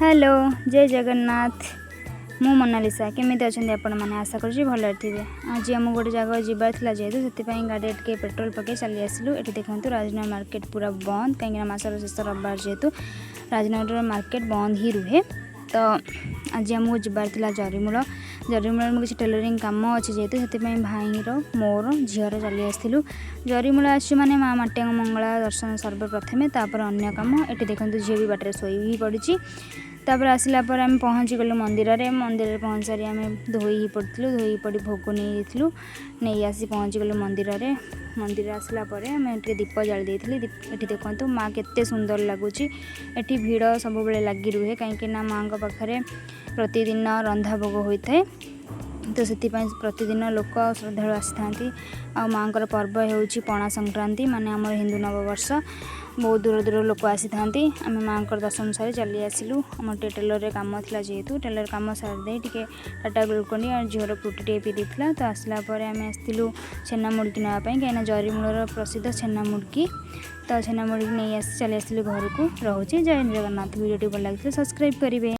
Hello जय जगन्नाथ मु Mona Lisa केमिति अच्छा आपण मैंने आशा करुँच भल थे। आज आम गोटे जगह जबार था जेहेतु से गाड़ी टे पेट्रोल पकई चली आसलु। ये देखो राजनगर मार्केट पूरा बंद कहीं मसर शेष रविवार जेहेतु राजनगर मार्केट बंद ही रुहे। तो आज आमको जबार था जरीमूल में किसी टेलरिंग कम अच्छे जेहेतु से भाईर मोर झीर चली आसलु। जरीमूल आसु माने माँ माटिया मंगला दर्शन सर्वप्रथमे तापर अन्य कम। ये देखो झील भी बाटर शोई ही पड़ी। तापर आसला पर आम पहुँची गलु मंदिर में पहुँच सारी आम धोई पड़ू धोई पड़ी भोग नहीं आसी पहुँची गलु मंदिर आसला पर आम ये दीप जाली देती। ये देखो माँ केते सुंदर लगुच। ये भिड़ सब लगी रुहे कहीं माँ पाखे प्रतिदिन रंधा भोग होता है। तो से प्रतिदिन लोक श्रद्धा आसी था। माँ पर्व हो पणा संक्रांति माने आम हिंदू नववर्ष। बहुत दूर दूर लोक आसी था। आम माँ दर्शन सारी चली आसलु। आम टेलर कम था जेहेतु टेलर कम सारी टे टाटा ग्लुकोन और झीर फ्रुटी टे पी देता। तो आसला आम आसलु छेना मुड़की नापी कहीं जरीमूलर प्रसिद्ध छेना मुड़की। तो छेना मुड़की नहीं आसी चली आसलु घर को। रोचे जय जगन्नाथ। वीडियो भल लगे सब्सक्राइब करेंगे।